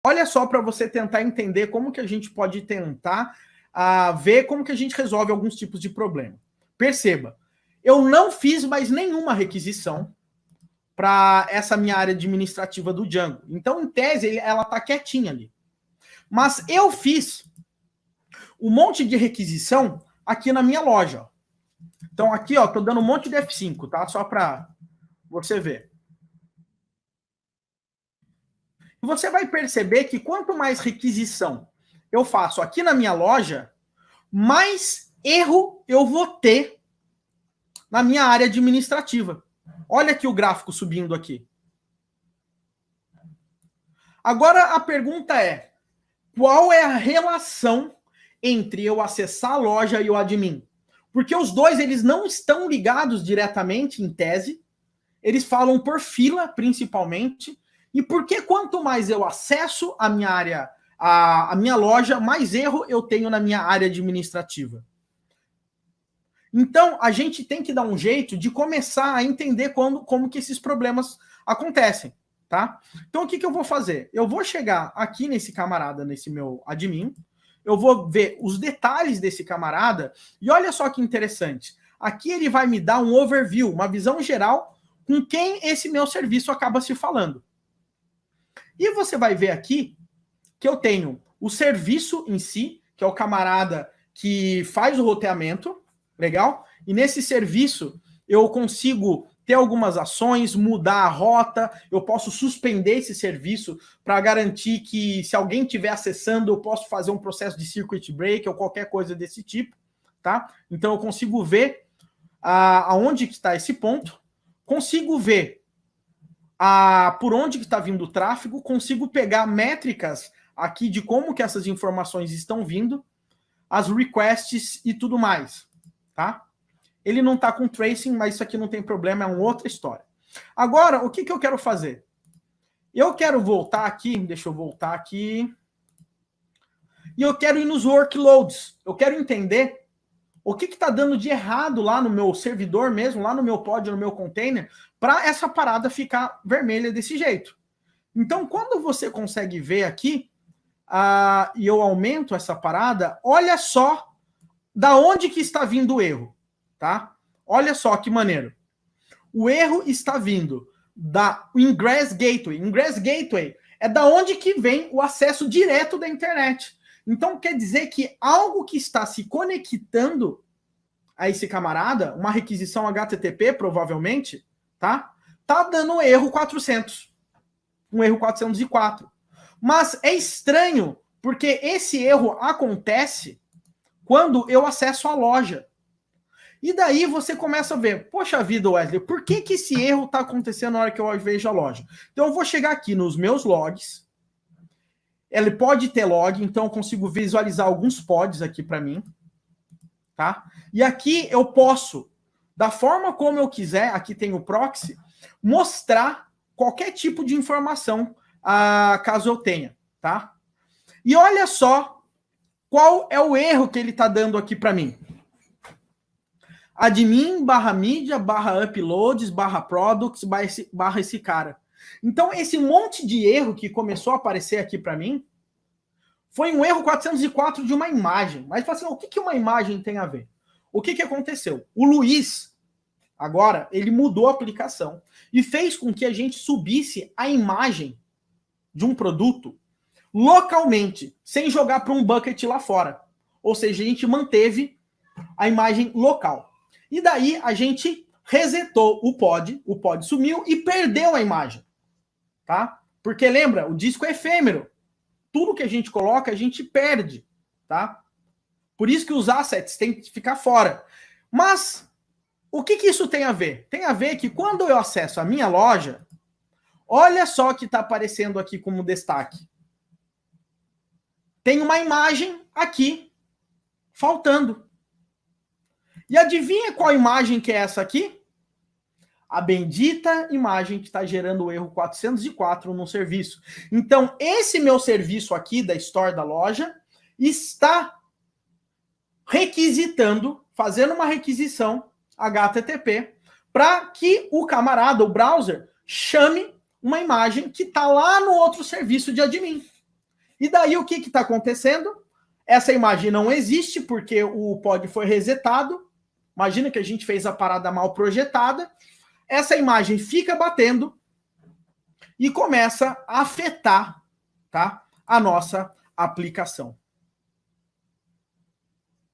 Olha só para você tentar entender como que a gente pode tentar ver como que a gente resolve alguns tipos de problema. Perceba, eu não fiz mais nenhuma requisição para essa minha área administrativa do Django. Então, em tese, ela está quietinha ali. Mas eu fiz um monte de requisição aqui na minha loja. Então, aqui, ó, tô dando um monte de F5, tá? Só para você ver. E você vai perceber que quanto mais requisição eu faço aqui na minha loja, mais erro eu vou ter na minha área administrativa. Olha aqui o gráfico subindo aqui. Agora a pergunta é, qual é a relação entre eu acessar a loja e o admin? Porque os dois, eles não estão ligados diretamente, em tese. Eles falam por fila, principalmente. E porque quanto mais eu acesso a minha área, a minha loja, mais erro eu tenho na minha área administrativa. Então, a gente tem que dar um jeito de começar a entender como que esses problemas acontecem, tá? Então, o que eu vou fazer? Eu vou chegar aqui nesse camarada, nesse meu admin, eu vou ver os detalhes desse camarada, e olha só que interessante. Aqui ele vai me dar um overview, uma visão geral com quem esse meu serviço acaba se falando. E você vai ver aqui que eu tenho o serviço em si, que é o camarada que faz o roteamento, legal? E nesse serviço eu consigo ter algumas ações, mudar a rota, eu posso suspender esse serviço para garantir que se alguém estiver acessando, eu posso fazer um processo de circuit break ou qualquer coisa desse tipo, tá? Então eu consigo ver aonde que está esse ponto, consigo ver por onde que está vindo o tráfego, consigo pegar métricas aqui de como que essas informações estão vindo, as requests e tudo mais, tá? Ele não está com tracing, mas isso aqui não tem problema, é uma outra história. Agora, o que eu quero fazer? Eu quero voltar aqui, deixa eu voltar aqui, e eu quero ir nos workloads. Eu quero entender o que está dando de errado lá no meu servidor mesmo, lá no meu pod, no meu container, para essa parada ficar vermelha desse jeito. Então, quando você consegue ver aqui, e eu aumento essa parada, olha só da onde que está vindo o erro, tá? Olha só que maneiro. O erro está vindo da Ingress Gateway. Ingress Gateway é da onde que vem o acesso direto da internet. Então, quer dizer que algo que está se conectando a esse camarada, uma requisição HTTP, provavelmente, tá dando erro 400. Um erro 404. Mas é estranho, porque esse erro acontece quando eu acesso a loja. E daí você começa a ver, poxa vida, Wesley, por que esse erro está acontecendo na hora que eu vejo a loja? Então eu vou chegar aqui nos meus logs, ele pode ter log, então eu consigo visualizar alguns pods aqui para mim, tá? E aqui eu posso, da forma como eu quiser, aqui tem o proxy, mostrar qualquer tipo de informação, caso eu tenha, tá? E olha só qual é o erro que ele está dando aqui para mim. Admin, /mídia, /uploads, /products, esse cara. Então, esse monte de erro que começou a aparecer aqui para mim foi um erro 404 de uma imagem. Mas, assim, o que uma imagem tem a ver? O que aconteceu? O Luiz, agora, ele mudou a aplicação e fez com que a gente subisse a imagem de um produto localmente, sem jogar para um bucket lá fora. Ou seja, a gente manteve a imagem local. E daí a gente resetou o pod sumiu e perdeu a imagem, tá? Porque lembra, o disco é efêmero. Tudo que a gente coloca, a gente perde, tá? Por isso que os assets têm que ficar fora. Mas o que isso tem a ver? Tem a ver que quando eu acesso a minha loja, olha só o que está aparecendo aqui como destaque. Tem uma imagem aqui faltando. E adivinha qual imagem que é essa aqui? A bendita imagem que está gerando o erro 404 no serviço. Então, esse meu serviço aqui da Store da loja está requisitando, fazendo uma requisição HTTP para que o camarada, o browser, chame uma imagem que está lá no outro serviço de admin. E daí o que está acontecendo? Essa imagem não existe porque o pod foi resetado. Imagina que a gente fez a parada mal projetada. Essa imagem fica batendo e começa a afetar, tá, a nossa aplicação.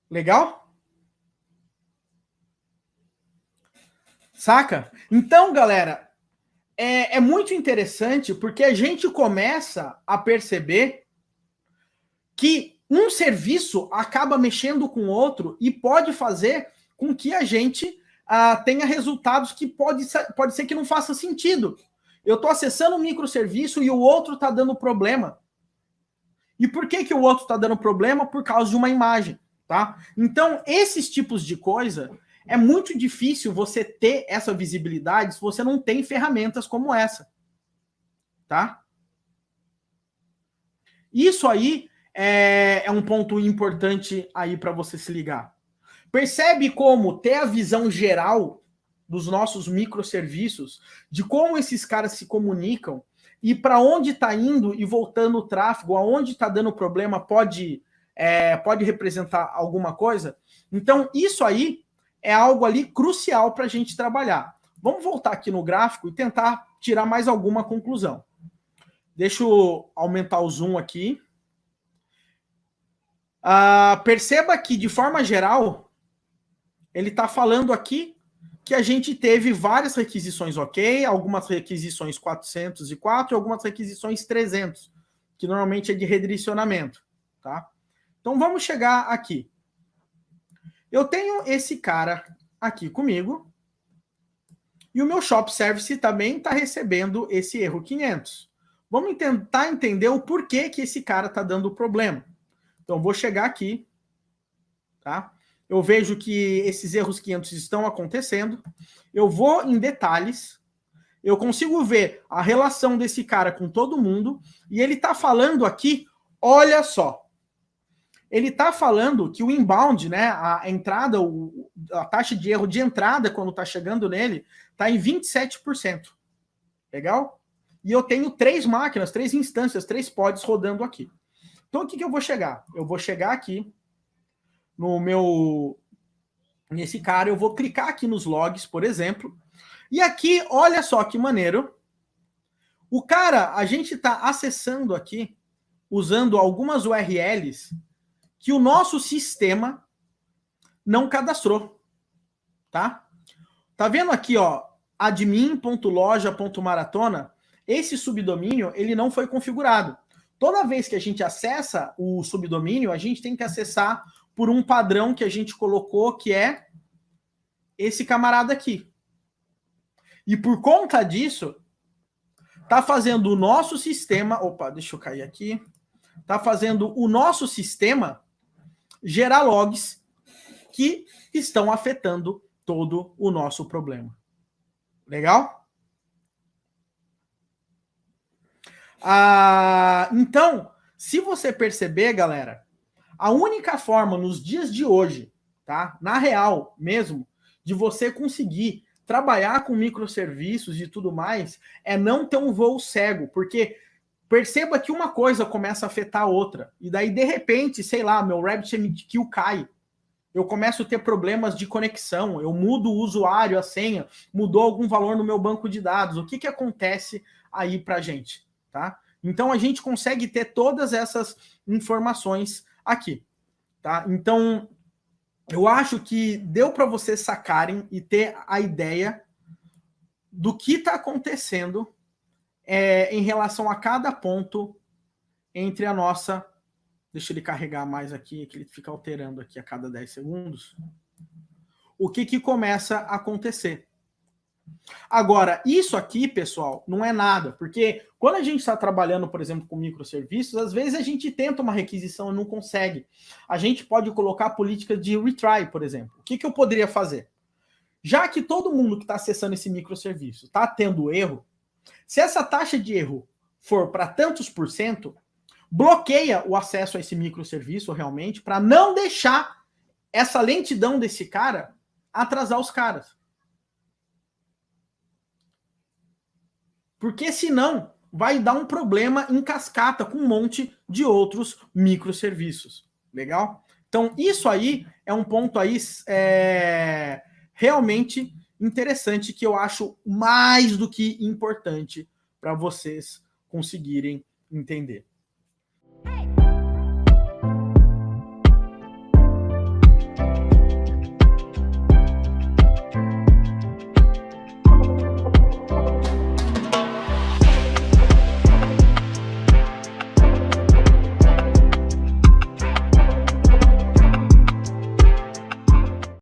Legal? Saca? Então, galera, é muito interessante porque a gente começa a perceber que um serviço acaba mexendo com o outro e pode fazer com que a gente tenha resultados que pode ser que não faça sentido. Eu estou acessando um microserviço e o outro está dando problema. E por que o outro está dando problema? Por causa de uma imagem, tá? Então, esses tipos de coisa, é muito difícil você ter essa visibilidade se você não tem ferramentas como essa, tá? Isso aí é um ponto importante aí para você se ligar. Percebe como ter a visão geral dos nossos microserviços, de como esses caras se comunicam e para onde está indo e voltando o tráfego, aonde está dando problema, pode representar alguma coisa? Então, isso aí é algo ali crucial para a gente trabalhar. Vamos voltar aqui no gráfico e tentar tirar mais alguma conclusão. Deixa eu aumentar o zoom aqui. Perceba que, de forma geral, ele está falando aqui que a gente teve várias requisições ok, algumas requisições 404 e algumas requisições 300, que normalmente é de redirecionamento, tá? Então vamos chegar aqui. Eu tenho esse cara aqui comigo e o meu shop service também está recebendo esse erro 500. Vamos tentar entender o porquê que esse cara está dando problema. Então vou chegar aqui, tá? Eu vejo que esses erros 500 estão acontecendo. Eu vou em detalhes. Eu consigo ver a relação desse cara com todo mundo. E ele está falando aqui, olha só. Ele está falando que o inbound, né, a entrada, a taxa de erro de entrada quando está chegando nele, está em 27%. Legal? E eu tenho 3 máquinas, 3 instâncias, 3 pods rodando aqui. Então, o que eu vou chegar? Eu vou chegar aqui nesse cara, eu vou clicar aqui nos logs, por exemplo, e aqui, olha só que maneiro, o cara, a gente está acessando aqui, usando algumas URLs que o nosso sistema não cadastrou, tá? Tá vendo aqui, ó, admin.loja.maratona, esse subdomínio, ele não foi configurado. Toda vez que a gente acessa o subdomínio, a gente tem que acessar por um padrão que a gente colocou, que é esse camarada aqui. E por conta disso, tá fazendo o nosso sistema... Opa, deixa eu cair aqui. Tá fazendo o nosso sistema gerar logs que estão afetando todo o nosso problema. Legal? Então, se você perceber, galera, a única forma nos dias de hoje, tá? Na real mesmo, de você conseguir trabalhar com microserviços e tudo mais, é não ter um voo cego, porque perceba que uma coisa começa a afetar a outra, e daí, de repente, sei lá, meu RabbitMQ cai, eu começo a ter problemas de conexão, eu mudo o usuário, a senha, mudou algum valor no meu banco de dados, o que acontece aí pra gente, tá? Então, a gente consegue ter todas essas informações aqui, tá? Então, eu acho que deu para vocês sacarem e ter a ideia do que está acontecendo em relação a cada ponto entre a nossa... Deixa ele carregar mais aqui, que ele fica alterando aqui a cada 10 segundos. O que começa a acontecer. Agora, isso aqui, pessoal, não é nada, porque quando a gente está trabalhando, por exemplo, com microserviços, às vezes a gente tenta uma requisição e não consegue. A gente pode colocar política de retry, por exemplo. O que eu poderia fazer? Já que todo mundo que está acessando esse microserviço está tendo erro, se essa taxa de erro for para tantos por cento, bloqueia o acesso a esse microserviço realmente para não deixar essa lentidão desse cara atrasar os caras. Porque senão vai dar um problema em cascata com um monte de outros microserviços. Legal? Então, isso aí é um ponto aí realmente interessante que eu acho mais do que importante para vocês conseguirem entender.